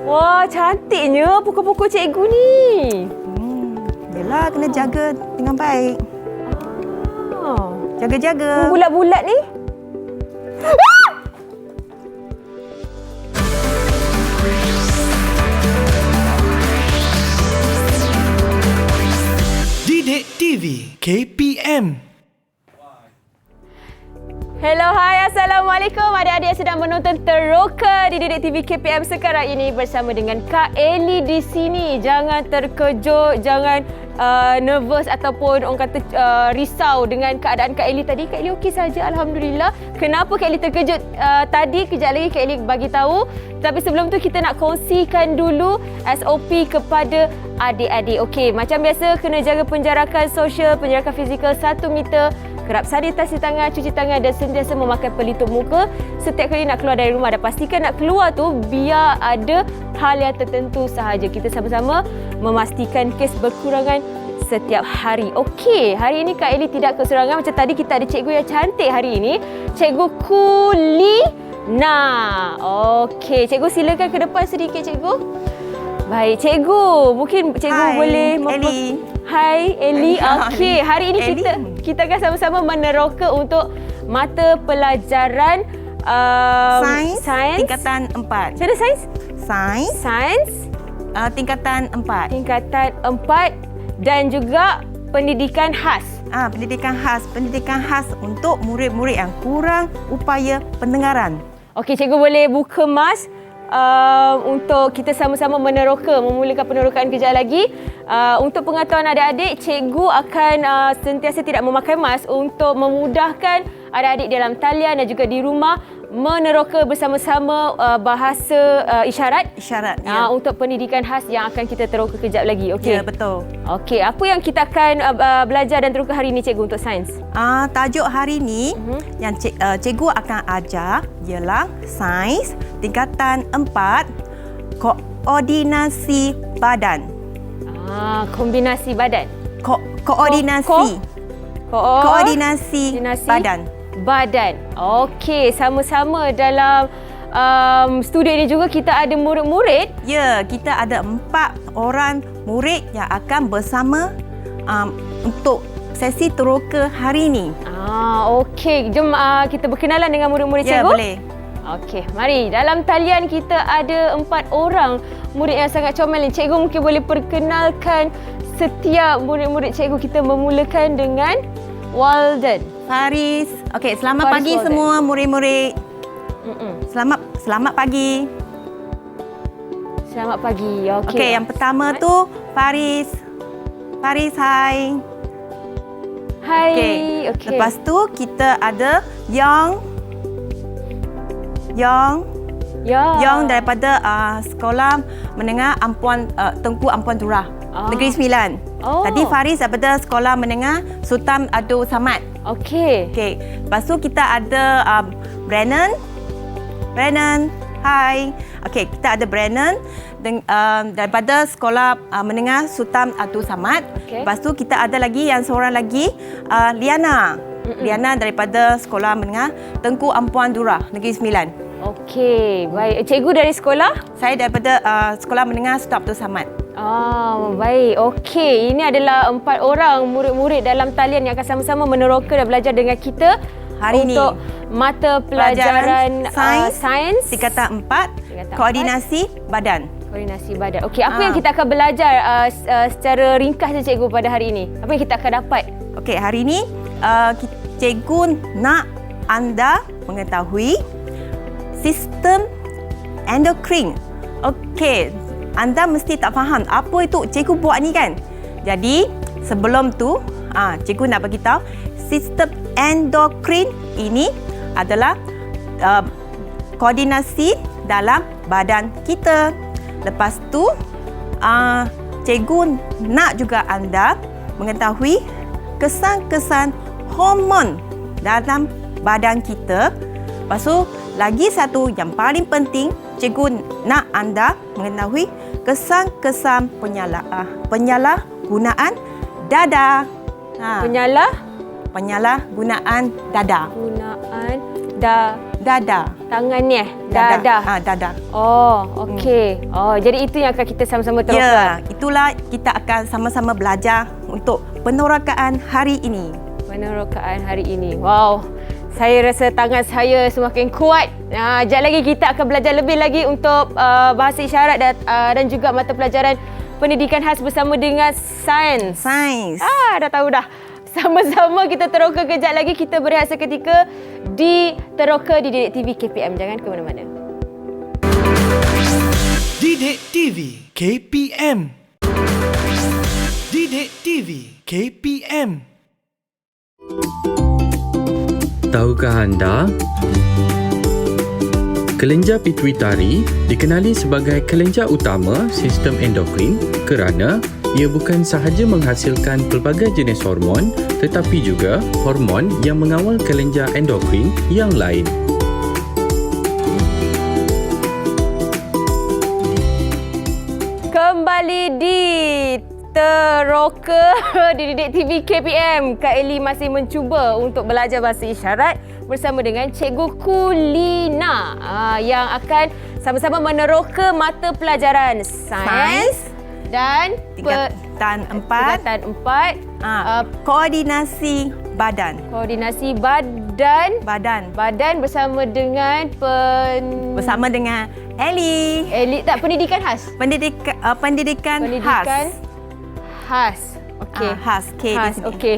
Wah, cantiknya pokok-pokok cikgu ni. Yelah, kena jaga dengan baik. Jaga-jaga. Bulat-bulat ni. Didik TV KPM. Hello, hai, Assalamualaikum adik-adik yang sedang menonton Teroka di Didik TV KPM sekarang ini bersama dengan Kak Elly di sini. Jangan terkejut, jangan nervous ataupun orang kata risau dengan keadaan Kak Elly tadi. Kak Elly okey saja, alhamdulillah. Kenapa Kak Elly terkejut tadi? Kejap lagi Kak Elly bagi tahu. Tapi sebelum tu kita nak kongsikan dulu SOP kepada adik-adik. Okey, macam biasa kena jaga penjarakan sosial, penjarakan fizikal 1 meter. Kerap sanitasi tangan, cuci tangan dan sentiasa memakai pelitup muka setiap kali nak keluar dari rumah. Dan pastikan nak keluar tu biar ada hal yang tertentu sahaja. Kita sama-sama memastikan kes berkurangan setiap hari. Okey, hari ini Kak Elly tidak keserangan. Macam tadi kita ada cikgu yang cantik hari ini. Cikgu Kulina. Okey, cikgu silakan ke depan sedikit cikgu. Baik, cikgu. Mungkin cikgu boleh... Elly. Hai Elly. Okey, hari ini kita akan sama-sama meneroka untuk mata pelajaran sains tingkatan 4. Macam mana sains? Sains Tingkatan 4. tingkatan 4 dan juga pendidikan khas. Pendidikan khas untuk murid-murid yang kurang upaya pendengaran. Okey, cikgu boleh buka mask untuk kita sama-sama memulakan penerokaan kejap lagi. Untuk pengetahuan adik-adik, cikgu akan sentiasa tidak memakai mask untuk memudahkan adik-adik dalam talian dan juga di rumah meneroka bersama-sama bahasa isyarat. Ya. Untuk pendidikan khas yang akan kita teroka kejap lagi. Okey. Ya, betul. Okey, apa yang kita akan belajar dan teroka hari ini cikgu untuk sains? Tajuk hari ini yang cikgu akan ajar ialah sains tingkatan 4 koordinasi badan. Kombinasi badan. Koordinasi badan. Okey, sama-sama dalam studio ini juga kita ada murid-murid. Ya, kita ada 4 orang murid yang akan bersama untuk sesi teroka hari ini. Okey, jom kita berkenalan dengan murid-murid cikgu. Ya, boleh. Okey, mari. Dalam talian kita ada 4 orang murid yang sangat comel ni. Cikgu mungkin boleh perkenalkan setiap murid-murid cikgu. Kita memulakan dengan Walden. Faris. Okey, selamat pagi Walden. semua murid-murid. Selamat pagi. Selamat pagi. Okey. Okey, yang pertama tu Faris. Faris, hai. Hai. Okey. Lepas tu kita ada Yang daripada sekolah menengah Tengku Ampuan Durrah, Negeri Sembilan. Tadi Faris daripada sekolah menengah Sultan Abdul Samad. Okey. Lepas tu kita ada Brennan, hai. Okey, kita ada Brennan daripada sekolah menengah Sultan Abdul Samad. Lepas tu kita ada lagi yang seorang lagi Liana. Liana daripada sekolah menengah Tengku Ampuan Durrah, Negeri Sembilan. Okey, baik. Cikgu dari sekolah? Saya daripada sekolah menengah Sultan Abdul Samad. Baik. Okey, ini adalah 4 orang murid-murid dalam talian yang akan sama-sama meneroka dan belajar dengan kita hari ini untuk mata pelajaran sains tingkatan 4 koordinasi badan. Okey, apa yang kita akan belajar secara ringkas je cikgu pada hari ini? Apa yang kita akan dapat? Okey, hari ini cikgu nak anda mengetahui sistem endokrin. Okey, anda mesti tak faham apa itu cikgu buat ni kan? Jadi, sebelum tu, cikgu nak bagi tahu sistem endokrin ini adalah koordinasi dalam badan kita. Lepas tu, cikgu nak juga anda mengetahui kesan-kesan hormon dalam badan kita. Lepas tu, lagi satu yang paling penting, cikgu nak anda mengetahui kesan-kesan penyalahgunaan dada. Penyalahgunaan Penyalahgunaan dada. Dada. Tangan ni Dada. Dada. Oh, okey. Oh, jadi itu yang akan kita sama-sama teroka. Ya, itulah kita akan sama-sama belajar untuk penerokaan hari ini. Penerokaan hari ini. Wow. Saya rasa tangan saya semakin kuat. Sekejap lagi kita akan belajar lebih lagi untuk bahasa isyarat dan juga mata pelajaran pendidikan khas bersama dengan sains. Sains. Dah tahu dah. Sama-sama kita teroka kejap lagi. Kita berehat seketika di Teroka di Didik TV KPM. Jangan ke mana-mana. Didik TV KPM. Didik TV KPM. Tahukah anda? Kelenjar pituitari dikenali sebagai kelenjar utama sistem endokrin kerana ia bukan sahaja menghasilkan pelbagai jenis hormon tetapi juga hormon yang mengawal kelenjar endokrin yang lain. Kembali di Teroka di Didik TV KPM. Kak Eli masih mencuba untuk belajar bahasa isyarat bersama dengan Cikgu Kulina yang akan sama-sama meneroka mata pelajaran sains dan tingkatan 4. tingkatan 4 Koordinasi badan. koordinasi badan bersama dengan Bersama dengan Eli. tak pendidikan khas. Pendidikan Khas. Okey. Khas. K di Khas. sini. Okey.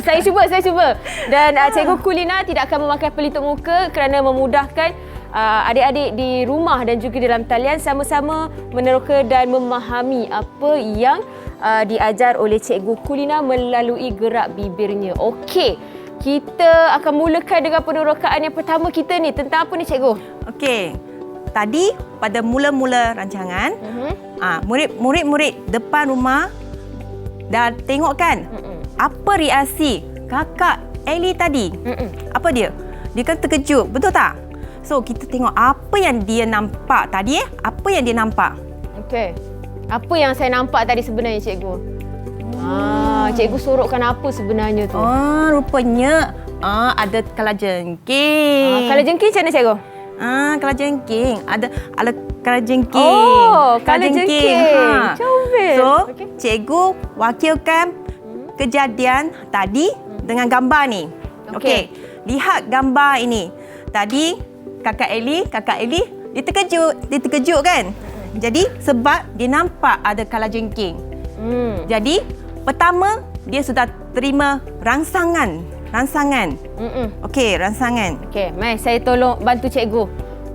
saya cuba. Dan Cikgu Kulina tidak akan memakai pelitup muka kerana memudahkan adik-adik di rumah dan juga di dalam talian sama-sama meneroka dan memahami apa yang diajar oleh Cikgu Kulina melalui gerak bibirnya. Okey. Kita akan mulakan dengan penerokaan yang pertama kita ni. Tentang apa ni, Cikgu? Okey. Tadi pada mula-mula rancangan, murid-murid depan rumah dah tengok kan? Apa reaksi kakak Eli tadi? Apa dia? Dia kan terkejut, betul tak? So, kita tengok apa yang dia nampak tadi. Apa yang dia nampak? Okey. Apa yang saya nampak tadi sebenarnya, Cikgu? Cikgu sorokkan apa sebenarnya tu? Rupanya ada kalajengking. Kalajengking macam mana, Cikgu? Kalajengking. Ada kalajengking. Oh, kalajengking. Comel. So, cikgu wakilkan kejadian tadi dengan gambar ni. Okey. Lihat gambar ini. Tadi kakak Eli dia terkejut kan? Jadi sebab dia nampak ada kalajengking. Jadi pertama dia sudah terima rangsangan. Okey, rangsangan. Okey, mai saya tolong bantu cikgu.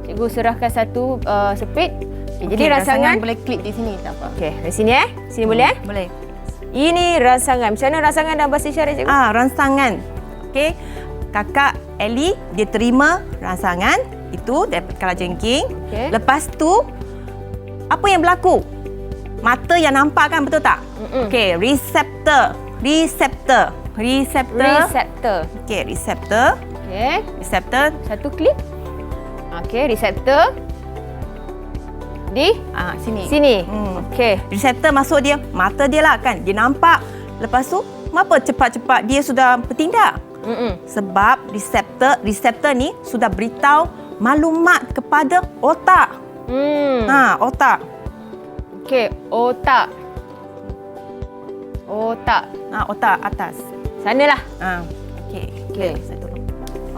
Cikgu serahkan satu sepit. Jadi rangsangan boleh klik di sini tak apa. Okey, dari sini Sini boleh Boleh. Ini rangsangan. Macam mana rangsangan dalam bahasa isyarat, Cikgu? Rangsangan. Okey. Kakak Eli dia terima rangsangan itu daripada kalajengking. Okey. Lepas tu apa yang berlaku? Mata yang nampak kan, betul tak? Okey, reseptor. Okey, reseptor. Okey. Reseptor. Satu klik. Okey, reseptor. Di Sini. Okey. Reseptor masuk dia, mata dia lah kan. Dia nampak. Lepas tu, kenapa cepat-cepat dia sudah bertindak? Sebab reseptor ni sudah beritahu maklumat kepada otak. Otak. Okey, otak. Otak atas. Sanalah. Okey. Okey. Saya tolong.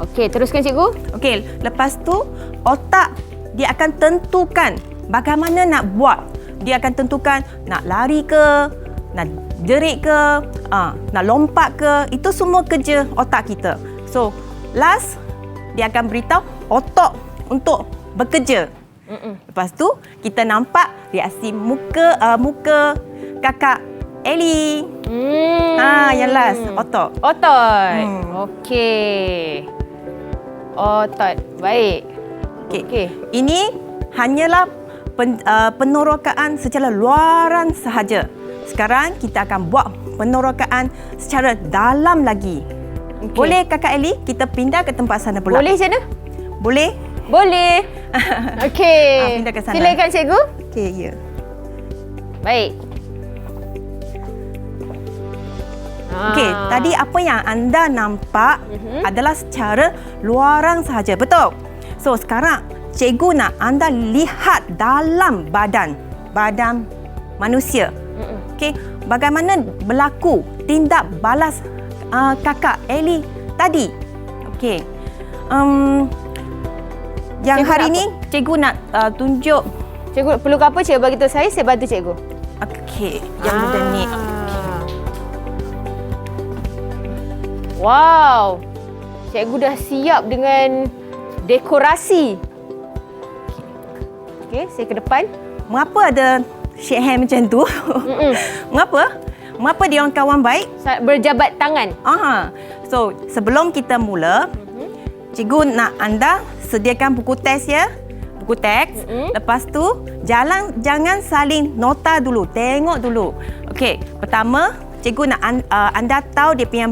Okey, teruskan, Cikgu. Okey, lepas tu otak dia akan tentukan bagaimana nak buat. Dia akan tentukan nak lari ke, nak jerit ke, nak lompat ke. Itu semua kerja otak kita. So, last dia akan beritahu otak untuk bekerja. Lepas tu kita nampak reaksi muka kakak Eli. Yang last otak. Okey. Otot. Baik. Okey. Ini hanyalah penerokaan secara luaran sahaja. Sekarang kita akan buat penerokaan secara dalam lagi. Okay. Boleh kakak Eli kita pindah ke tempat sana pula? Boleh macam mana? Boleh? Boleh. Okey. Pindah ke sana. Silakan, Cikgu. Okey, ya. Baik. Okey, tadi apa yang anda nampak adalah secara luaran sahaja. Betul? So, sekarang cikgu nak anda lihat dalam badan manusia. Okey, bagaimana berlaku tindak balas kakak Ellie tadi. Okey. Yang Cikgu hari nak ni cikgu nak tunjuk. Cikgu perlu apa cikgu bagi tahu saya bantu cikgu. Okey, yang muda ni. Wow. Cikgu dah siap dengan dekorasi. Okey, saya ke depan. Mengapa ada shake hand macam tu? Mengapa? Mengapa dia orang kawan baik? Berjabat tangan. So, sebelum kita mula, cikgu nak anda sediakan buku teks ya. Buku teks. Lepas tu, jangan saling nota dulu. Tengok dulu. Okey, pertama, cikgu nak anda tahu dia punya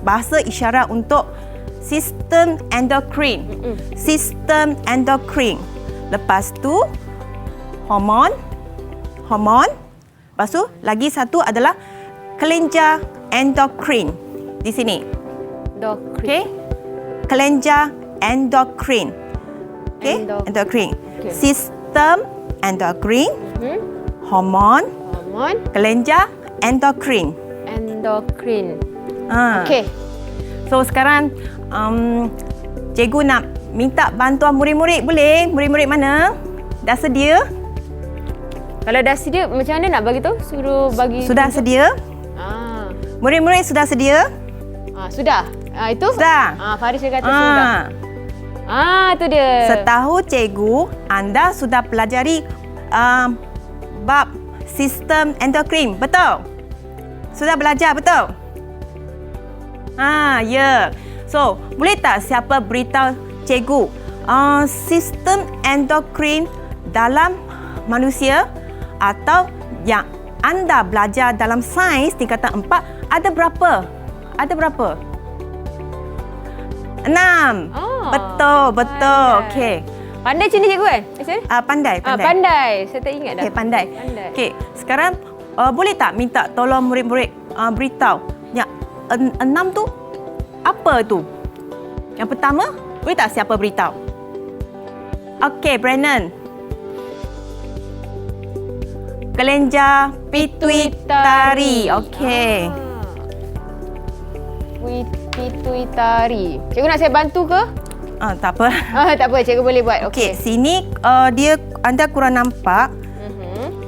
bahasa isyarat untuk sistem endokrin. Sistem endokrin. Lepas tu, hormon. Lepas tu, lagi satu adalah kelenjar endokrin. Di sini. Okey. Kelenjar endokrin. Okey, endokrin. Okay. Sistem endokrin. Hormon. Kelenjar endokrin. Okey. So sekarang cikgu nak minta bantuan murid-murid, boleh? Murid-murid mana? Dah sedia? Kalau dah sedia, macam mana nak bagi tahu? Suruh bagi. Sudah sedia? Murid-murid sudah sedia? Sudah. Itu? Sudah. Faris dia kata sudah. Tu dia. Setahu cikgu, anda sudah pelajari bab sistem endokrin, betul? Sudah belajar, betul? Ya. So, boleh tak siapa beritahu cikgu sistem endokrin dalam manusia atau yang anda belajar dalam sains tingkatan 4 ada berapa? Ada berapa? 6. Betul. Okey. Pandai macam ni cikgu kan? Macam mana? Pandai. Pandai. Saya tak ingat dah. Okey, pandai. Okey, sekarang boleh tak minta tolong murid-murid beritahu yang 6 tu apa tu? Yang pertama, boleh tak siapa beritahu? Okey, Brandon. Kelenjar pituitari. Okey. Pituitari. Cikgu nak saya bantu ke? Tak apa. Tak apa, cikgu boleh buat. Okey, sini anda kurang nampak.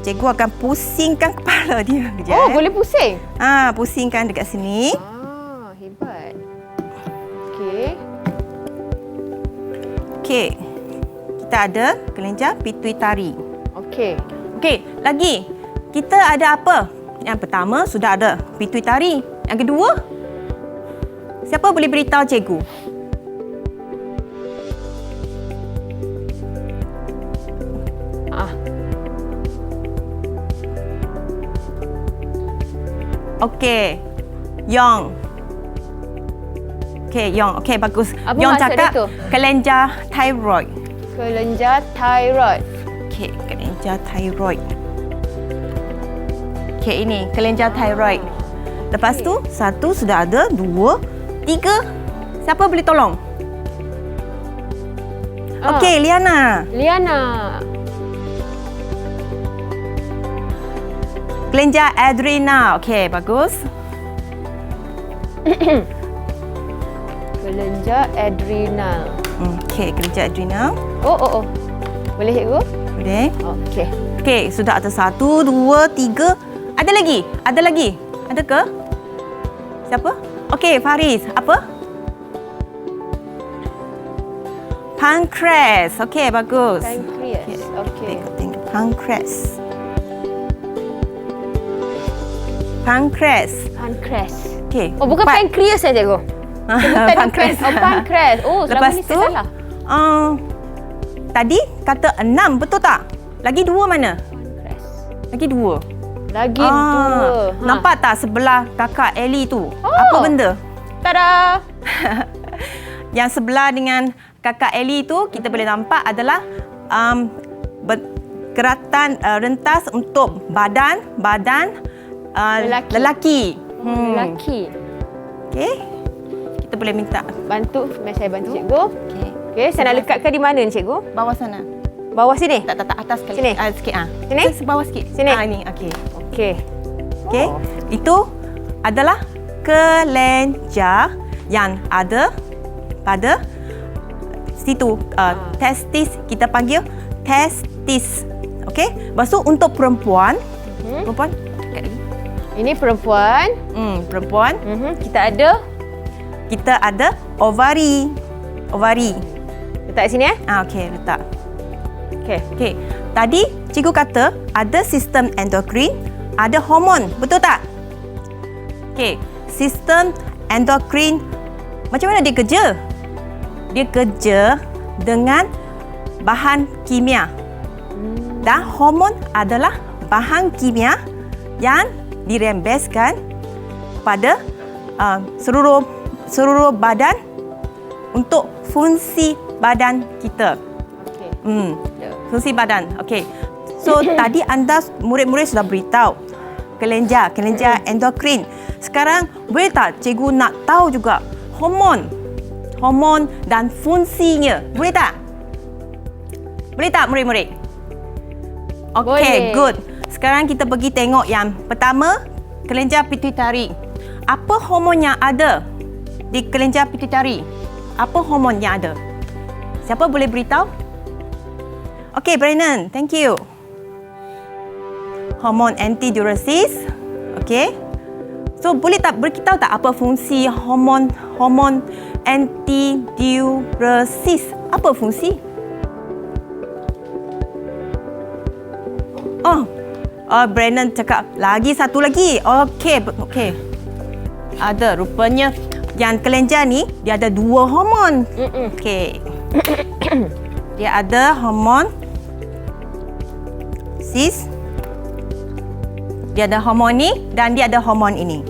Cikgu akan pusingkan kepala dia. Kejap, boleh pusing? Pusingkan dekat sini. Hebat. Okey. Kita ada kelenjar pituitari. Okey, lagi. Kita ada apa? Yang pertama sudah ada pituitari. Yang kedua, siapa boleh beritahu cikgu? Okey. Yong. Okey, bagus. Apa Yong maksud cakap dia tu? kelenjar thyroid. Kelenjar thyroid. Okey, kelenjar thyroid. Okey, ini kelenjar thyroid. Lepas tu, 1 sudah ada, 2, 3. Siapa boleh tolong? Okey, Liana. Kelenjar adrenal. Okey, bagus. Kelenjar adrenal. Okey, kelenjar adrenal. Oh. Boleh cikgu? Boleh. Okey. Okey, sudah ada 1, 2, 3. Ada lagi? Ada ke? Siapa? Okey, Faris. Apa? Pankreas. Okey, bagus. Pankreas. Okey. Tengok. Pankreas. Okey. Bukan pankreas ya cikgu? Pankreas. Pankreas. Selama Lepas ni tu, saya salah. tadi kata 6, betul tak? Lagi 2 mana? Pankreas. Lagi 2. Lagi 2. Nampak tak sebelah kakak Ellie tu? Apa benda? Tada! Yang sebelah dengan kakak Ellie tu kita boleh nampak adalah keratan rentas untuk badan lelaki. Lelaki. Okey. Kita boleh minta. Bantu, saya bantu cikgu. Okey. Okey, saya nak lekatkan di mana ni cikgu? Bawah sana. Bawah sini? Tak atas sekali. Sini? Sikit Sini? Ke bawah sikit. Sini? Ini okey. Okey. Okey. Itu adalah kelenjar yang ada pada situ testis, kita panggil testis. Okey. Lepas tu untuk perempuan, perempuan dekat lagi. Ini perempuan. Perempuan, Kita ada ovari. letak sini eh. Okey, letak. Okey. Okey. Tadi cikgu kata ada sistem endokrin, ada hormon. Betul tak? Okey. Sistem endokrin macam mana dia kerja? Dia kerja dengan bahan kimia. Dan hormon adalah bahan kimia yang dirembeskan pada seluruh badan untuk fungsi badan kita. Okey. Fungsi badan. Okey. So tadi anda murid-murid sudah beritahu kelenjar endokrin. Sekarang boleh tak cikgu nak tahu juga hormon dan fungsinya? Boleh tak? Boleh tak murid-murid? Okey, Boleh. good. Sekarang kita pergi tengok yang pertama, kelenjar pituitari. Apa hormon yang ada di kelenjar pituitari? Apa hormon yang ada? Siapa boleh beritahu? Okey, Brennan, thank you. Hormon antidiuresis. Okey. So, boleh tak beritahu tak apa fungsi hormon antidiuresis? Apa fungsi? Brennan cakap lagi satu lagi. Okey. Ada rupanya yang kelenjar ni dia ada dua hormon. Okey. Dia ada hormon cis. Dia ada hormon ni dan dia ada hormon ini.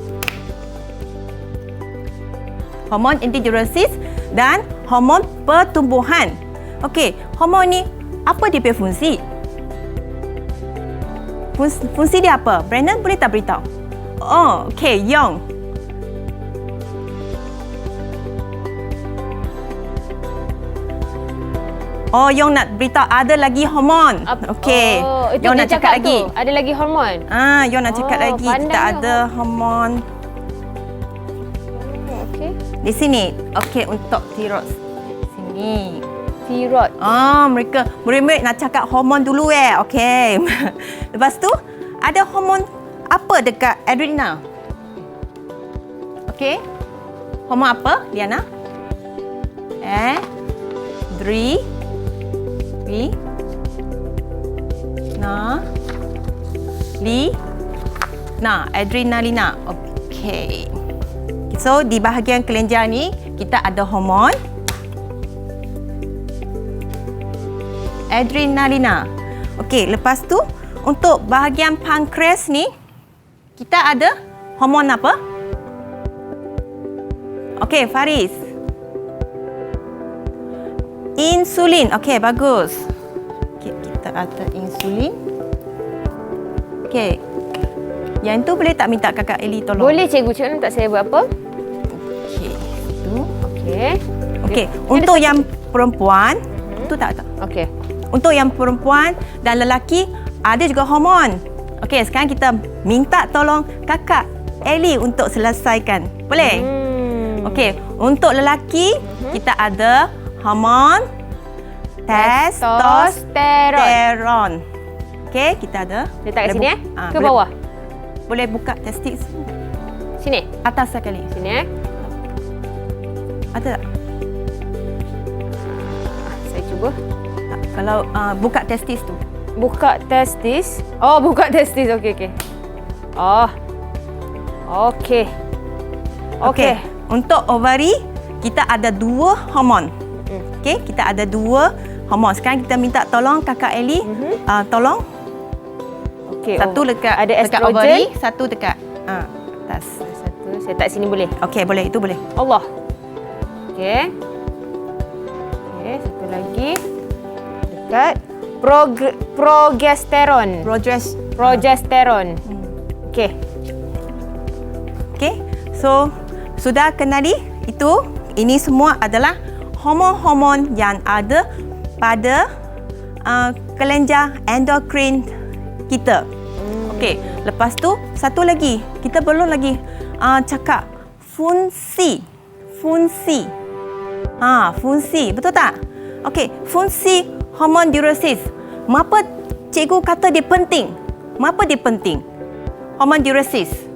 Hormon antidiuresis dan hormon pertumbuhan. Okey, hormon ni apa dia punya fungsi? Fungsi dia apa? Brandon boleh tak beritahu? Okey, Yong. Yong nak beritahu ada lagi hormon. Okey. Itu Yong dia nak cakap lagi. tu. Ada lagi hormon. Yong nak cakap lagi. Kita pandai ada hormon Okey. di sini. Okey, untuk tiroid. Sini. Tiroid. Mereka murid-murid nak cakap hormon dulu Okey. Lepas tu ada hormon apa dekat adrenal? Okey. Hormon apa, Liana? Adrenalina. Okey. So di bahagian kelenjar ni kita ada hormon adrenalina. Okey, lepas tu untuk bahagian pankreas ni kita ada hormon apa? Okey, Faris. Insulin. Okey, bagus. Okey, kita ada insulin. Okey. Yang tu boleh tak minta kakak Eli tolong? Boleh cikgu, cikgu nak saya buat apa? Okey, itu. Okey. Okey, untuk yang perempuan, itu tak. Okey. Untuk yang perempuan dan lelaki ada juga hormon. Okey, sekarang kita minta tolong kakak Eli untuk selesaikan. Boleh? Okey, untuk lelaki kita ada hormon testosteron. Okey, kita ada. Letak kat sini Ke boleh- bawah? Boleh buka testis Sini. atas sekali. Sini Ada tak? Saya cuba. Tak. Kalau buka testis tu. Buka testis. Buka testis. Okey. Okey. Okey. Untuk ovari kita ada dua hormon. Okey, kita ada dua hormon. Sekarang kita minta tolong kakak Eli tolong. Okey. Satu dekat ada dekat estrogen. ovari, satu dekat atas. Satu saya tak sini boleh. Okey, boleh, itu boleh. Allah. Okey. Okey, satu lagi dekat progesteron. Progesteron. Okey. Okey. So, sudah kenali itu? Ini semua adalah hormon-hormon yang ada pada kelenjar endokrin kita. Okey, lepas tu satu lagi. Kita belum lagi cakap fungsi. Fungsi. Fungsi. Betul tak? Okey, fungsi hormon diuresis. Mengapa cikgu kata dia penting? Mengapa dia penting? Hormon diuresis.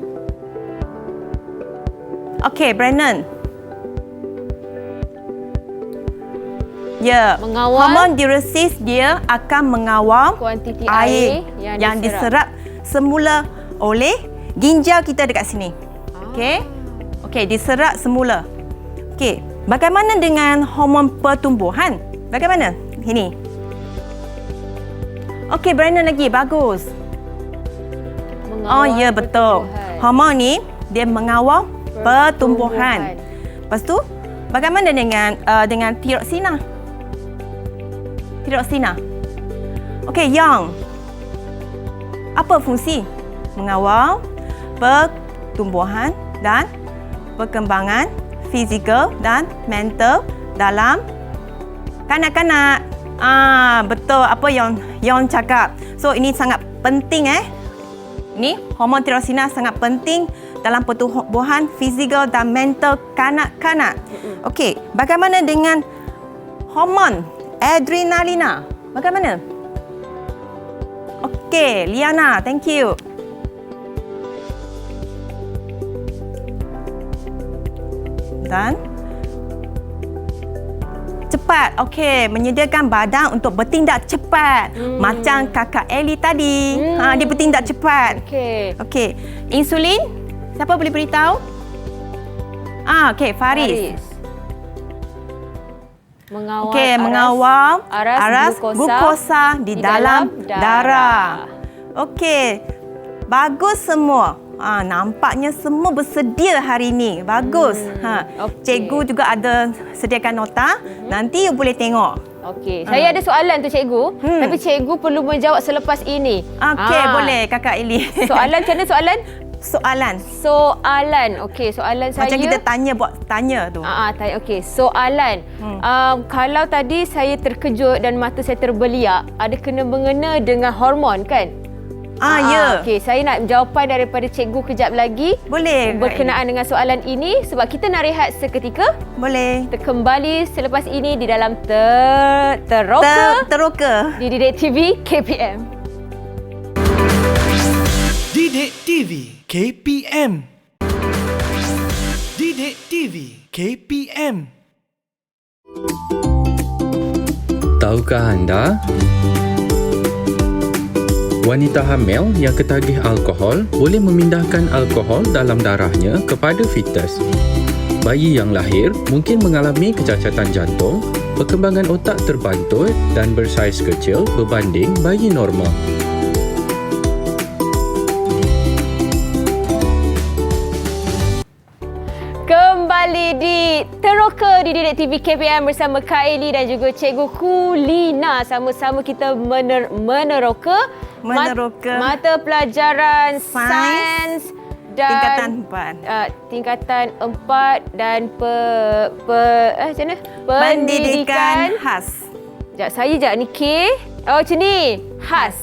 Okey, Brandon. Ya, Mengawal hormon diuresis dia akan mengawal kuantiti air air yang diserap semula oleh ginjal kita dekat sini. Okey. Okey, diserap semula. Okey, bagaimana dengan hormon pertumbuhan? Bagaimana? Ini. Okey, Brandon lagi bagus. Mengawal Ya, betul. pertumbuhan. Hormon ni dia mengawal pertumbuhan. Lepas tu, bagaimana dengan tiroksina? Tiroksina. Okey, yang apa fungsi? Mengawal pertumbuhan dan perkembangan fizikal dan mental dalam kanak-kanak. Betul apa yang cakap. So ini sangat penting Ni hormon tiroksina sangat penting dalam pertumbuhan fizikal dan mental kanak-kanak. Okey, bagaimana dengan hormon adrenalina? Bagaimana? Okey, Liana, thank you. Dan cepat. Okey, menyediakan badan untuk bertindak cepat. Macam kakak Ellie tadi. Dia bertindak cepat. Okey. Okey, insulin. Siapa boleh beritahu? Okey, Faris. Mengawal Okey, mengawal aras glukosa di dalam darah. Okey, bagus semua. Nampaknya semua bersedia hari ini. Bagus. Okey. Cikgu juga ada sediakan nota. Nanti you boleh tengok. Okey, saya ada soalan tu cikgu, tapi cikgu perlu menjawab selepas ini. Okey, boleh Kakak Eli. Soalan macam mana soalan? Soalan. Okey, soalan saya. Macam kita tanya tu. Okey, soalan. Kalau tadi saya terkejut dan mata saya terbeliak, ada kena-mengena dengan hormon kan? Ya. Okey, saya nak jawapan daripada cikgu kejap lagi. Boleh. Berkenaan dengan soalan ini sebab kita nak rehat seketika. Boleh. Kita kembali selepas ini di dalam Teroka Teroka. di Didik TV KPM. Didik TV KPM. Didik TV KPM. Tahukah anda? Wanita hamil yang ketagih alkohol boleh memindahkan alkohol dalam darahnya kepada fetus. Bayi yang lahir mungkin mengalami kecacatan jantung, perkembangan otak terbantut dan bersaiz kecil berbanding bayi normal. Kembali di Teroka di Didik TV KPM bersama Kak Eli dan juga Cikgu Kulina. Sama-sama kita meneroka mata pelajaran sains dan tingkatan 4 dan macam mana? Pendidikan khas. Sekejap, saya ni K. Macam ni. Khas.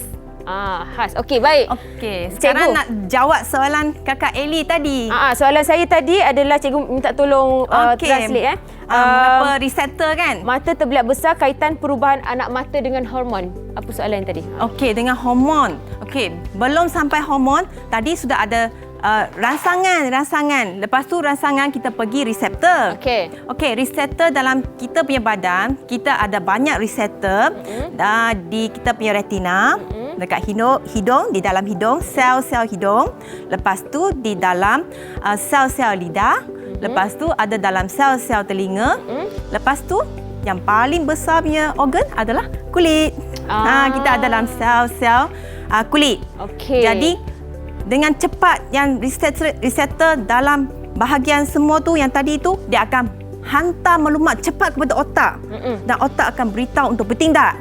Khas. Okey, baik. Okey, sekarang Cikgu nak jawab soalan Kakak Eli tadi. Soalan saya tadi adalah cikgu minta tolong translate Mengapa reseptor kan? mata terbelat besar kaitan perubahan anak mata dengan hormon. Apa soalan tadi? Okey, dengan hormon. Okey, belum sampai hormon, tadi sudah ada rangsangan. Lepas tu rangsangan kita pergi reseptor. Okey, reseptor dalam kita punya badan, kita ada banyak reseptor di kita punya retina, dekat hidung, di dalam hidung, sel-sel hidung. Lepas tu di dalam sel-sel lidah. Lepas tu ada dalam sel-sel telinga. Lepas tu yang paling besar punya organ adalah kulit. Kita ada dalam sel-sel kulit. Okey. Jadi dengan cepat yang reseptor dalam bahagian semua tu yang tadi tu, dia akan hantar maklumat cepat kepada otak. Dan otak akan beritahu untuk bertindak.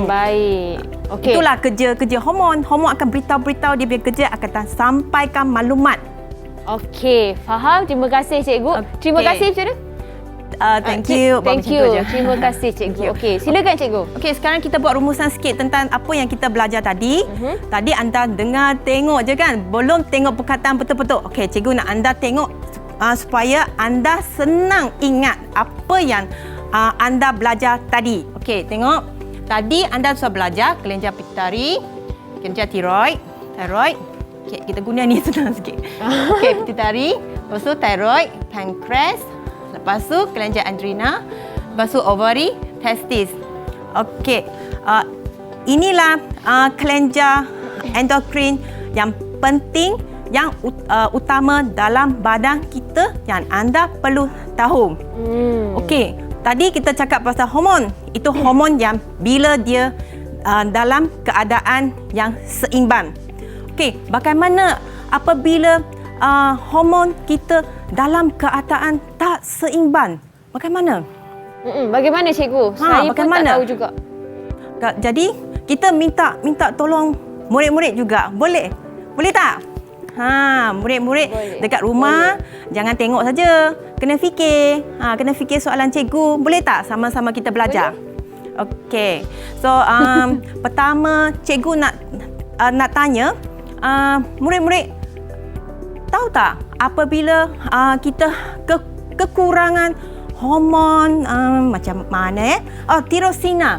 Baik. Okey. Itulah kerja hormon. Hormon akan beritahu dia punya kerja akan sampaikan maklumat. Okey, faham. Terima kasih cikgu. Terima kasih macam mana? Thank you. Buat Thank macam you. tu je. Terima kasih cikgu. Okey, silakan cikgu. Okey, sekarang kita buat rumusan sikit tentang apa yang kita belajar tadi. Tadi anda dengar, tengok je kan? Belum tengok perkataan betul-betul. Okey, cikgu nak anda tengok supaya anda senang ingat apa yang anda belajar tadi. Okey, tengok. Tadi anda sudah belajar kelenjar pituitari, kelenjar tiroid. Okey, kita guna ni senang sikit. Okey, pituitari, lepas tu tiroid, pankreas, lepas tu kelenjar adrena, lepas tu ovari, testis. Okey, inilah kelenjar endokrin yang penting, yang utama dalam badan kita yang anda perlu tahu. Okey, tadi kita cakap pasal hormon. Itu hormon yang bila dia dalam keadaan yang seimbang. Okey, bagaimana apabila hormon kita dalam keadaan tak seimbang? Bagaimana? Bagaimana cikgu? Saya pun tak tahu juga. Jadi kita minta tolong murid-murid juga. Boleh? Boleh tak? Murid-murid dekat rumah jangan tengok saja. Kena fikir. Kena fikir soalan cikgu. Boleh tak sama-sama kita belajar? Okey. So pertama cikgu nak tanya murid-murid tahu tak apabila kita kekurangan hormon macam mana tirosina,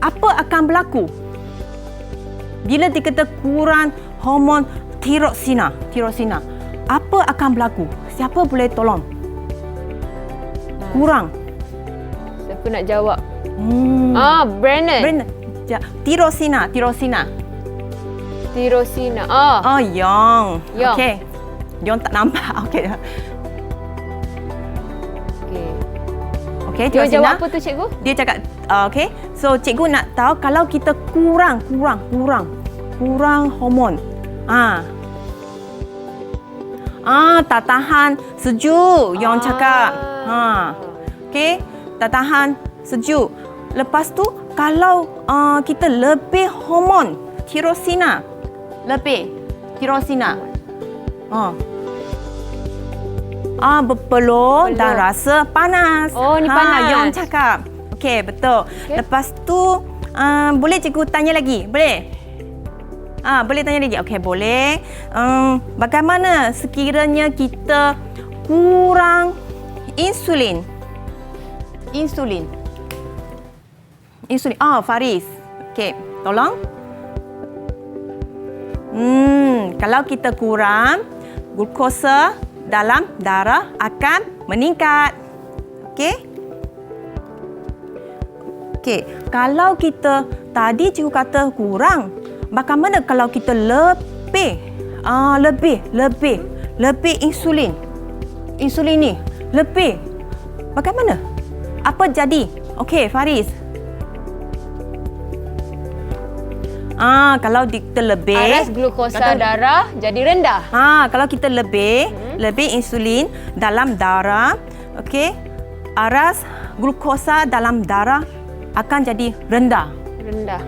apa akan berlaku? Bila kita kurang hormon tirosina, apa akan berlaku? Siapa boleh tolong? Kurang. Siapa nak jawab? Brennan. Tirosina. Yong. Okey. Yong tak nampak. Okey. Dia jawab apa tu cikgu? Dia cakap okey. So cikgu nak tahu kalau kita kurang hormon. Tak tahan sejuk. Yong cakap. Okey, tak tahan sejuk. Lepas tu kalau kita lebih hormon tirosina. Berpeluh dan rasa panas. Ni panas. Yong cakap. Okey, betul. Okay. Lepas tu boleh cikgu tanya lagi? Boleh? Boleh tanya lagi? Okey, boleh. Bagaimana sekiranya kita kurang insulin? Faris. Okey, tolong. Kalau kita kurang, glukosa dalam darah akan meningkat. Okey? Okey, kalau kita tadi cikgu kata kurang, bagaimana kalau kita lebih insulin? Insulin ni lebih. Bagaimana? Apa jadi? Okey, Faris. Kalau kita lebih aras glukosa darah jadi rendah. Kalau kita lebih insulin dalam darah, okey, aras glukosa dalam darah akan jadi rendah. Rendah.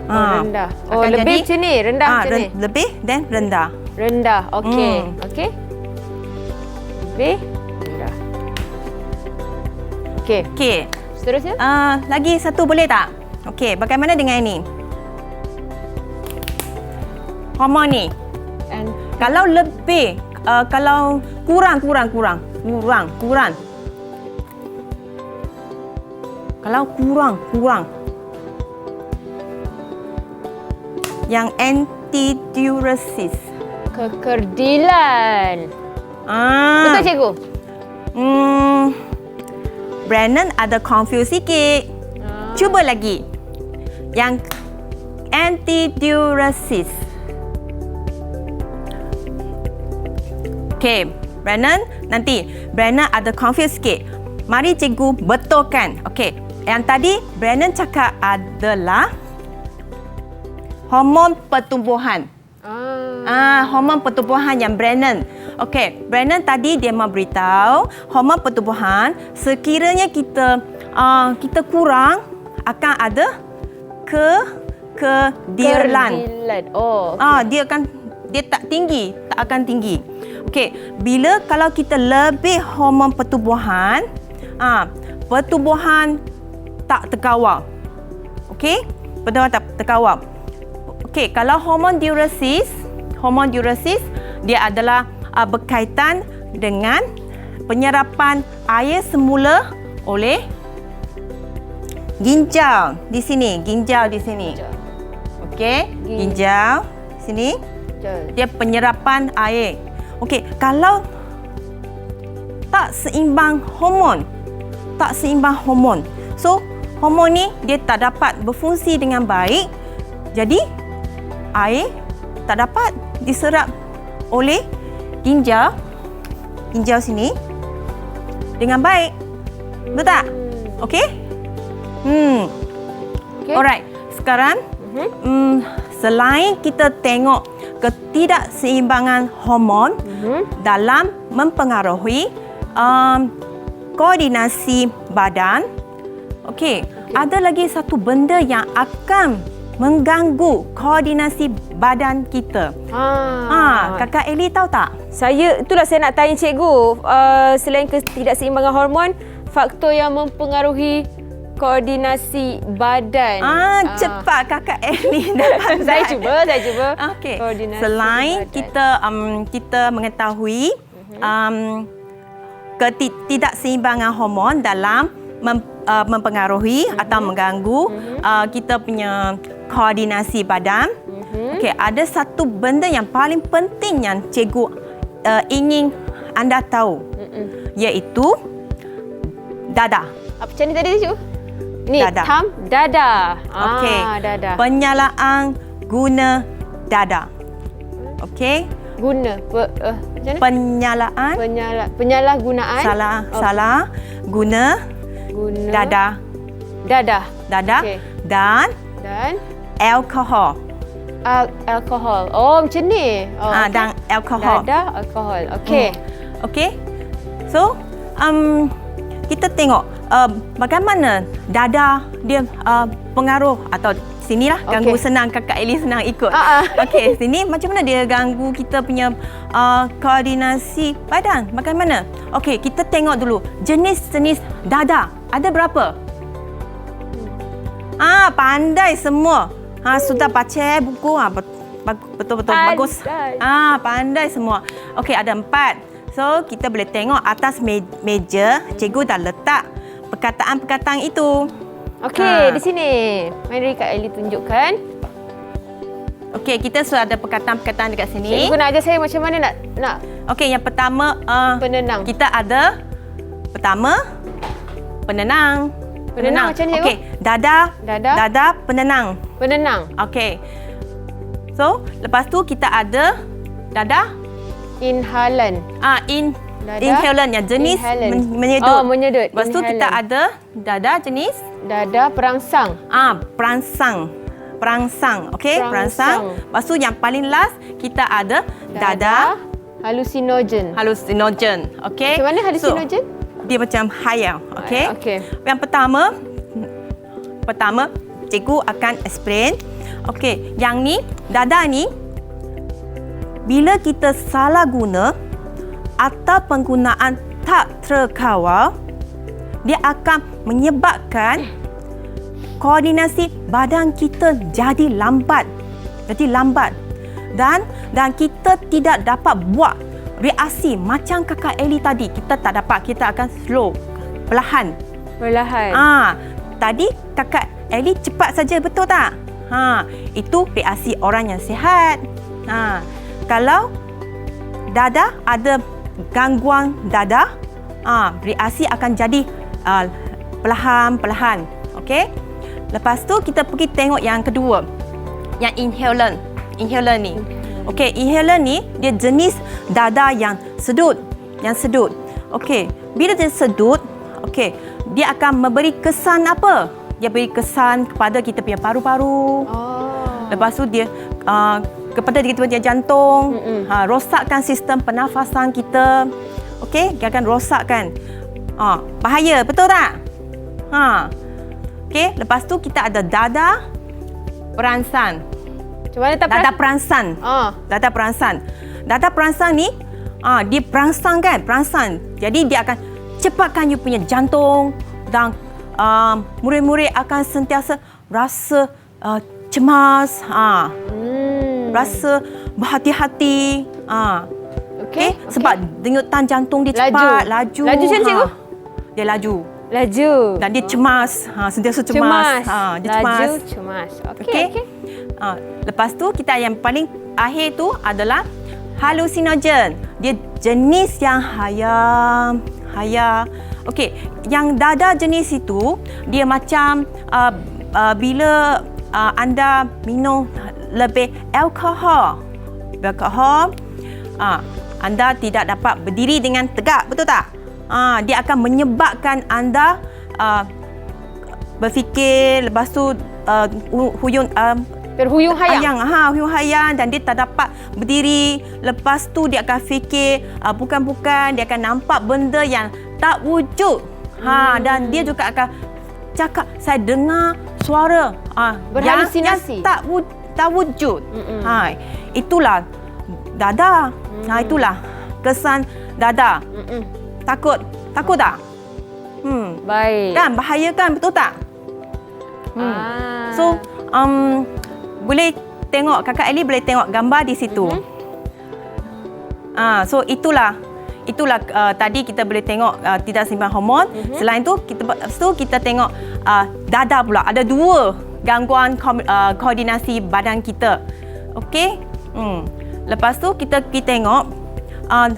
Akan lebih jadi, macam ni, rendah macam ni. Lebih dan rendah. Rendah. Okey. Lebih rendah. Okey. Seterusnya? Lagi satu boleh tak? Okey, bagaimana dengan ini? Hormon ni. Kalau lebih, kalau kurang. Kalau kurang. Yang antidiuresis. Kekerdilan. Betul cikgu? Brennan ada confuse sikit. Cuba lagi. Yang antidiuresis. Okey, Brennan ada confuse sikit. Mari cikgu betulkan. Okey, yang tadi Brennan cakap adalah hormon pertumbuhan. Hormon pertumbuhan yang Brennan. Okey, Brennan tadi dia memberitahu hormon pertumbuhan sekiranya kita kurang akan ada kekerdilan. Okay. Dia tak akan tinggi. Okey, kalau kita lebih hormon pertumbuhan, pertumbuhan tak terkawal. Okey? Pertumbuhan tak terkawal. Okey, kalau hormon diuresis dia adalah berkaitan dengan penyerapan air semula oleh ginjal di sini. Okey, ginjal sini. Dia penyerapan air. Okey, kalau tak seimbang hormon. So, hormon ni dia tak dapat berfungsi dengan baik. Jadi, air tak dapat diserap oleh ginjal sini dengan baik. Betul tak? Okey? Okay. Alright. Sekarang selain kita tengok ketidakseimbangan hormon dalam mempengaruhi koordinasi badan, okey, ada lagi satu benda yang akan mengganggu koordinasi badan kita. Kakak Elly tahu tak? Itulah saya nak tanya cikgu. Selain ketidakseimbangan hormon, faktor yang mempengaruhi koordinasi badan. Cepat Kakak Elly dapat. Saya cuba. Okey. Koordinasi Selain badan. kita mengetahui ketidakseimbangan hormon dalam mempengaruhi atau mengganggu kita punya koordinasi badan. Okey, ada satu benda yang paling penting yang cikgu ingin anda tahu, iaitu dada. Macam ni tadi cikgu? Ni, Dada. dada. Okey. Dada. Penyalaan guna dada. Okey? Guna. Macam mana? Penyalahgunaan. Salah guna dada. Okey. Dan alkohol. Alkohol. Oh, macam ni. Dan alkohol. Dada, alkohol. Okey. Okey. So, kita tengok bagaimana dada dia pengaruh atau sinilah ganggu senang Kakak Elly senang ikut. Okey, sini macam mana dia ganggu kita punya koordinasi badan? Bagaimana? Okey, kita tengok dulu jenis-jenis dada. Ada berapa? Pandai semua. Sudah baca buku. Betul-betul bagus. Pandai semua. Okey, ada 4. So, kita boleh tengok atas meja, cikgu dah letak perkataan-perkataan itu. Okey, di sini. Mari Kak Elly tunjukkan. Okey, kita sudah ada perkataan-perkataan dekat sini. Cikgu nak ajar saya macam mana nak Okey, yang pertama penenang. kita ada penenang. Penenang macam ni, cikgu? Okey, dada penenang. Penenang. Okey. So, lepas tu kita ada dada Inhalan. Inhalan yang jenis menyedut. Menyedut. Lepas tu kita ada dada jenis dada perangsang. Perangsang. Okey, perangsang. Lepas tu yang paling last kita ada dada halusinogen. Okey. Macam mana halusinogen? So, dia macam khayal. Okey. Okey. Yang pertama cikgu akan explain. Okey, yang ni dada ni bila kita salah guna atau penggunaan tak terkawal, dia akan menyebabkan koordinasi badan kita jadi lambat. Dan kita tidak dapat buat reaksi macam Kakak Elly tadi. Kita tak dapat, kita akan slow, perlahan. Tadi Kakak Elly cepat saja, betul tak? Itu reaksi orang yang sihat. Kalau dada ada gangguan dada, reaksi akan jadi perlahan-perlahan. Okey? Lepas tu kita pergi tengok yang kedua. Yang inhaler ni. Okey, inhaler ni dia jenis dada yang sedut. Okey, bila dia sedut, okey, dia akan memberi kesan apa? Dia beri kesan kepada kita punya paru-paru. Lepas tu dia kepada kita punya jantung, rosakkan sistem pernafasan kita. Okey, dia akan rosakkan. Bahaya, betul tak? Okey, lepas tu kita ada dada perangsang. Macam mana Dada perangsang. Dada perangsang ni Dia perangsang kan, perangsang. Jadi dia akan cepatkan you punya jantung dan murid-murid akan sentiasa rasa cemas, rasa berhati-hati. Okey, sebab denyutan jantung dia cepat, laju. Laju macam cikgu? Dia laju. Dan dia cemas, sentiasa cemas. Dia laju, cemas. Okey. Lepas tu kita yang paling akhir tu adalah halusinogen. Dia jenis yang hayam. Okey, yang dada jenis itu dia macam bila anda minum lebih alkohol, anda tidak dapat berdiri dengan tegak, betul tak? Dia akan menyebabkan anda berfikir, lepas tu terhuyung-hayang. Huyung-hayang dan dia tak dapat berdiri. Lepas tu dia akan fikir bukan-bukan, dia akan nampak benda yang tak wujud. Dan dia juga akan cakap, saya dengar suara berhalusinasi. yang tak wujud. Itulah dada. Itulah kesan dada. Takut tak? Baik. Kan bahaya kan, betul tak? So boleh tengok, Kakak Ellie boleh tengok gambar di situ. So itulah tadi kita boleh tengok tidak seimbang hormon. Selain tu kita tengok dada pula. Ada 2 gangguan koordinasi badan kita. Okey? Lepas tu kita tengok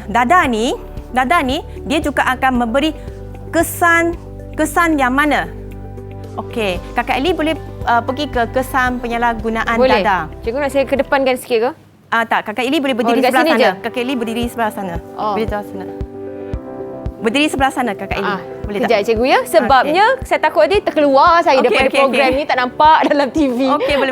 dada ni dia juga akan memberi kesan yang mana? Okey, Kakak Ellie boleh pergi ke kesan penyalahgunaan boleh. dada. Cikgu nak saya kedepankan sikit ke? Tak, Kakak Ellie boleh berdiri dekat sebelah sini sana. je? Kakak Ellie berdiri sebelah sana. Boleh sebelah sana. Berdiri sebelah sana, Kakak Ellie. Boleh Kejap tak? cikgu ya. Sebabnya saya takut nanti terkeluar saya daripada program ni tak nampak dalam TV. Okey, boleh.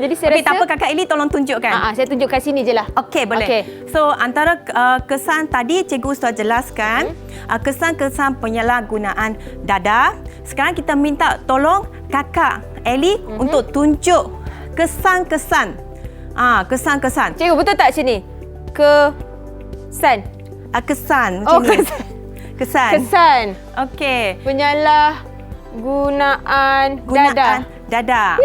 Jadi saya rasa tak apa, Kakak Ellie tolong tunjukkan. saya tunjukkan sini je lah. Okey, boleh. Okey. So, antara kesan tadi cikgu sudah jelaskan, kesan-kesan penyalahgunaan dada. Sekarang kita minta tolong Kakak Ellie untuk tunjuk kesan-kesan. Kesan-kesan. Cikgu betul tak sini? Kesan. Kesan macam ni. Kesan. Okey. Penyalahgunaan dada.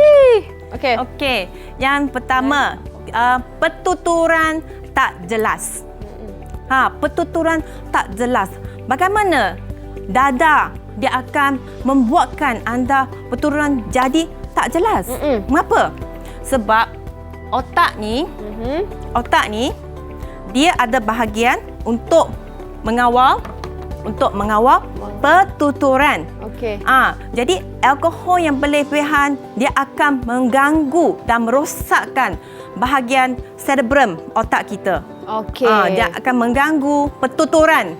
Okey. Okey. Yang pertama, pertuturan tak jelas. Pertuturan tak jelas. Bagaimana dada dia akan membuatkan anda pertuturan jadi tak jelas? Mengapa? Sebab otak ni dia ada bahagian untuk mengawal pertuturan. Okey. Jadi alkohol yang berlebihan dia akan mengganggu dan merosakkan bahagian cerebrum otak kita. Okey. Dia akan mengganggu pertuturan.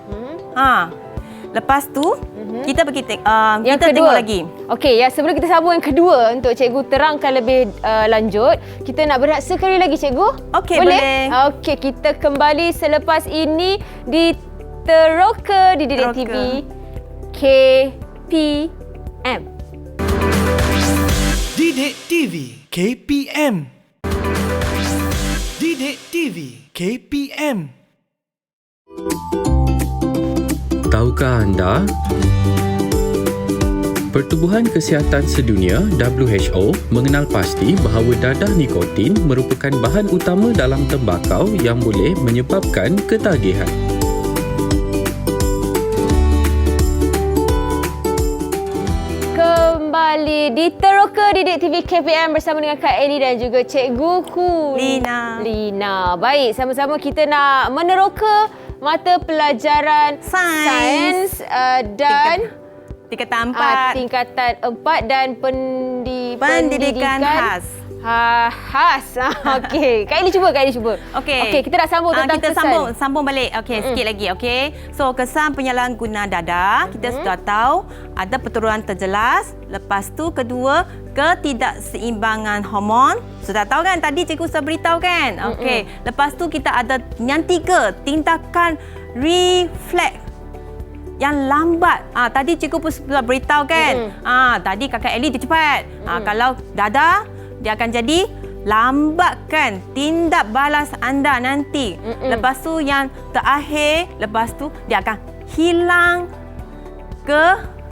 Lepas tu kita pergi kita tengok lagi. Okey, sebelum kita sambung yang kedua untuk cikgu terangkan lebih lanjut, kita nak berehat sekali lagi cikgu. Okey, boleh. Okey, kita kembali selepas ini di Teroka di Didik TV KPM. Didik TV KPM. Didik TV KPM. Tahukah anda? Pertubuhan Kesihatan Sedunia WHO mengenal pasti bahawa dadah nikotin merupakan bahan utama dalam tembakau yang boleh menyebabkan ketagihan. Kembali di Teroka Didik TV KPM bersama dengan Kak Ellie dan juga Cikgu Lina. Baik, sama-sama kita nak meneroka mata pelajaran sains dan tingkatan 4 dan pendidikan khas. Okey. Kak Ellie cuba. Okey, kita dah sambung tentang kita kesan. sambung balik. Okey, sikit lagi. Okey. So, kesan penyalahguna dada, kita sudah tahu ada perturunan terjelas. Lepas tu kedua, ketidakseimbangan hormon. Sudah tahu kan? Tadi cikgu sudah beritahu kan? Okey. Lepas tu kita ada yang 3, tindakan refleks yang lambat. Tadi cikgu pun sudah beritahu kan? Tadi Kakak Ellie dia cepat. Kalau dada dia akan jadi lambatkan tindak balas anda nanti. Lepas tu yang terakhir, lepas tu dia akan hilang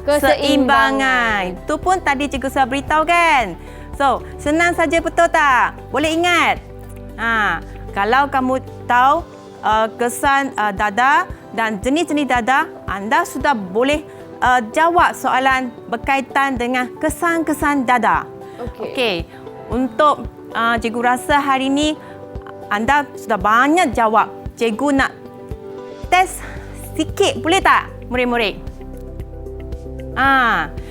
keseimbangan. Itu pun tadi cikgu sudah beritahu kan. So, senang saja, betul tak? Boleh ingat? Kalau kamu tahu kesan dada dan jenis-jenis dada, anda sudah boleh jawab soalan berkaitan dengan kesan-kesan dada. Okey. Untuk cikgu rasa hari ini anda sudah banyak jawab. Cikgu nak test sikit, boleh tak murid-murid?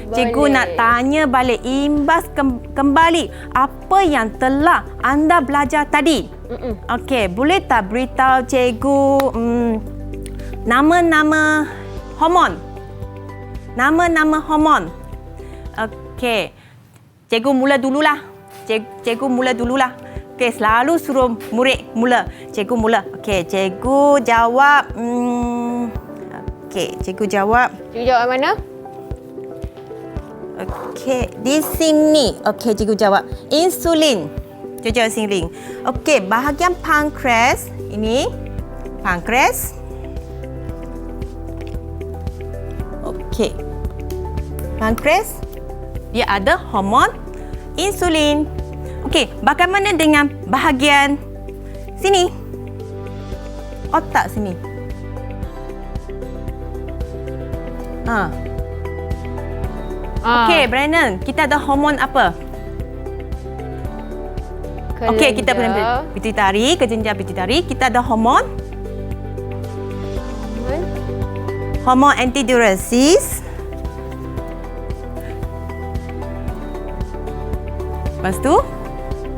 Cikgu nak tanya balik, imbas kembali apa yang telah anda belajar tadi. Okey, boleh tak beritahu cikgu nama-nama hormon? Nama-nama hormon. Okey. Cikgu mula dululah. Cikgu mula dululah. Okey, selalu suruh murid mula. Cikgu mula. Okey, cikgu jawab. Okey, cikgu jawab. Cikgu jawab mana? Okey, di sini. Okey, cikgu jawab. Insulin. Cikgu jawab insulin. Okey, bahagian pankreas. Ini. Pankreas. Okey. Pankreas. Dia ada hormon insulin. Okey, bagaimana dengan bahagian sini? Otak sini. Okey, Brandon, kita ada hormon apa? Okey, kita punya pituitari, kelenjar pituitari. Kita ada hormon antidiuresis. Lepas tu,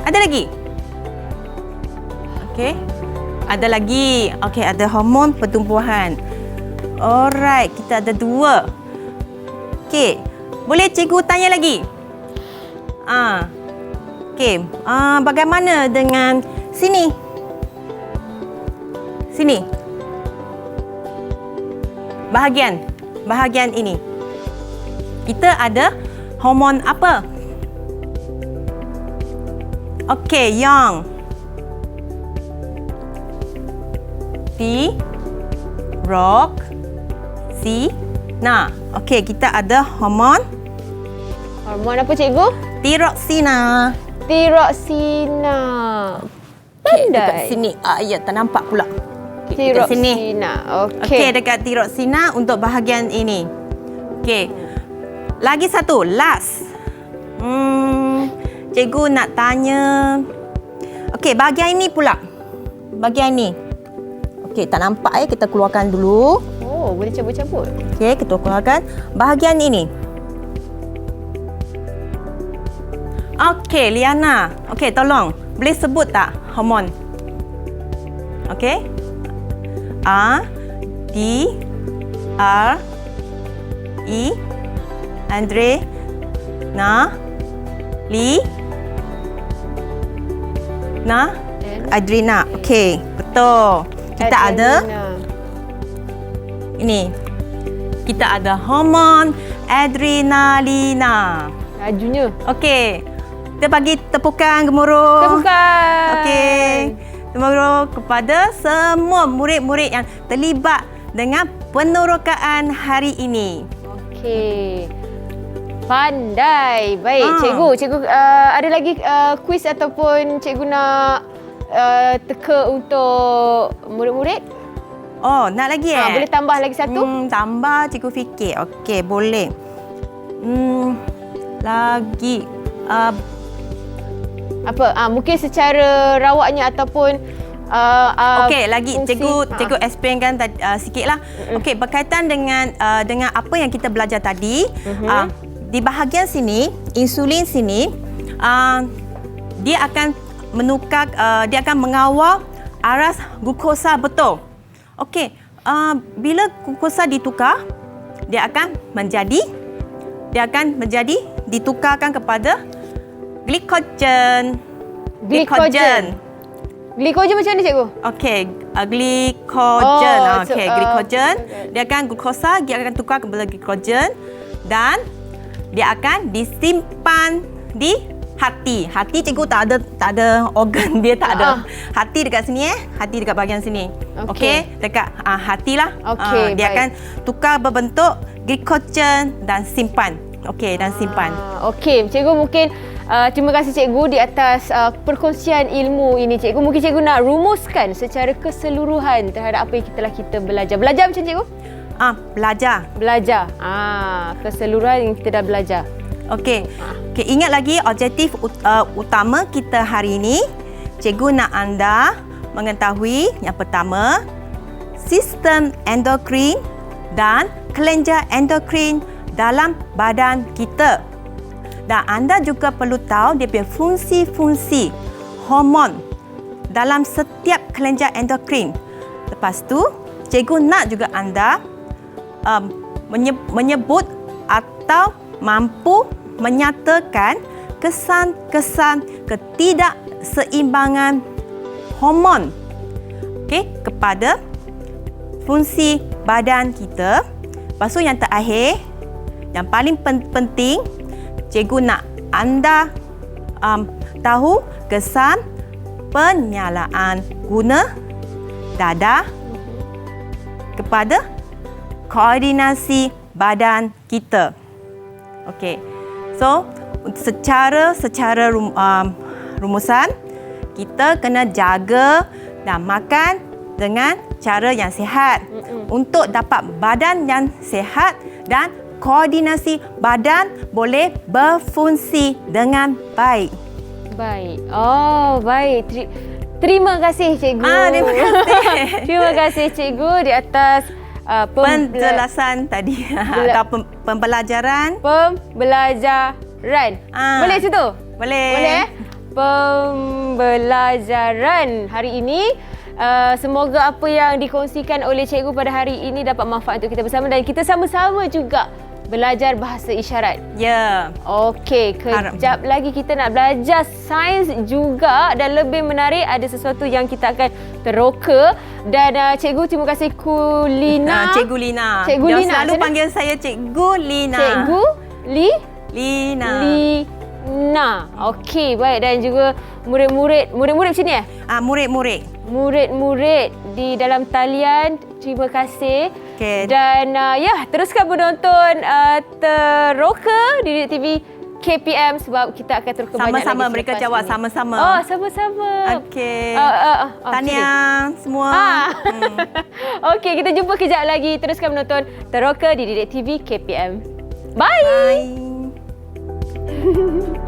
ada lagi? Okey. Ada lagi. Okey, ada hormon pertumbuhan. Alright, kita ada 2. Okey. Boleh cikgu tanya lagi? Okey. Bagaimana dengan sini? Sini. Bahagian ini. Kita ada hormon apa? Okey, yang tiroksina. Okey, kita ada hormon apa cikgu? tiroksina. Tiroksina. Okey, dekat sini. Ya, tak nampak pula. Okay, dekat sini. Okey, dekat tiroksina untuk bahagian ini. Okey. Lagi satu, last. Cikgu nak tanya. Okey, bahagian ini pula. Bahagian ini. Okey, tak nampak ya. Kita keluarkan dulu. Oh, boleh cabut-cabut. Okey, kita keluarkan. Bahagian ini. Okey, Liana. Okey, tolong. Boleh sebut tak hormon? Okey. A, D, R, E, Andre, Na, Li, Na, Adrena. Okey, betul. Kita ada ini. Kita ada hormon adrenalina. Lajunya. Okey. Kita bagi tepukan gemuruh. Tepukan. Okey. Gemuruh kepada semua murid-murid yang terlibat dengan penerokaan hari ini. Okey. Pandai. Baik, cikgu ada lagi kuis ataupun cikgu nak teka untuk murid-murid? Oh, nak lagi Boleh tambah lagi satu? Tambah, cikgu fikir. Okey, boleh. Lagi. Apa? Mungkin secara rawaknya ataupun okey, lagi cikgu explainkan sikitlah. Okey, berkaitan dengan apa yang kita belajar tadi. Di bahagian sini, insulin sini, dia akan menukar, dia akan mengawal aras glukosa betul. Okey, bila glukosa ditukar, dia akan menjadi ditukarkan kepada glikogen. Glikogen macam mana cikgu? Okey, glikogen. Okey, glikogen. Okay. Dia akan glukosa, dia akan tukar kepada glikogen dan dia akan disimpan di hati. Hati cikgu tak ada organ dia tak ada. Hati dekat sini hati dekat bahagian sini. Okey, dekat hati lah. Okey, dia baik. akan tukar berbentuk glycogen dan simpan. Okey, dan simpan. Okey, cikgu mungkin terima kasih cikgu di atas perkongsian ilmu ini. Cikgu, mungkin cikgu nak rumuskan secara keseluruhan terhadap apa yang kita belajar. Belajar macam cikgu? Belajar. Belajar. Keseluruhan yang kita dah belajar. Okey. Ingat lagi objektif utama kita hari ini. Cikgu nak anda mengetahui yang pertama, sistem endokrin dan kelenjar endokrin dalam badan kita. Dan anda juga perlu tahu dia punya fungsi-fungsi hormon dalam setiap kelenjar endokrin. Lepas tu, cikgu nak juga anda menyebut atau mampu menyatakan kesan-kesan ketidakseimbangan hormon kepada fungsi badan kita. Lepas tu yang terakhir, yang paling penting, cikgu nak anda tahu kesan penyalaan guna dadah kepada koordinasi badan kita. Okey. So, secara rumusan, kita kena jaga dan makan dengan cara yang sihat untuk dapat badan yang sihat dan koordinasi badan boleh berfungsi dengan baik. Baik. Oh, baik. Terima kasih cikgu. Terima kasih. Terima kasih cikgu di atas penjelasan tadi atau pembelajaran. Pembelajaran. Boleh situ? Boleh. Boleh? Pembelajaran hari ini. Semoga apa yang dikongsikan oleh cikgu pada hari ini dapat manfaat untuk kita bersama dan kita sama-sama juga belajar bahasa isyarat. Ya. Okey, kejap lagi kita nak belajar sains juga dan lebih menarik, ada sesuatu yang kita akan teroka dan cikgu terima kasih Kulina. Cikgu Lina. Cikgu Dia Lina selalu panggil saya Cikgu Lina. Cikgu Lina. Lina. Okey, baik, dan juga murid-murid macam ni Murid-murid di dalam talian, terima kasih. Okay. Dan teruskan menonton Teroka di TV KPM sebab kita akan teroka banyak lagi. Sama-sama mereka selepas jawab ini. sama-sama. Oh, sama-sama. Okey. Tahniah semua. Okey, kita jumpa kejap lagi. Teruskan menonton Teroka di Didik TV KPM. Bye. Bye.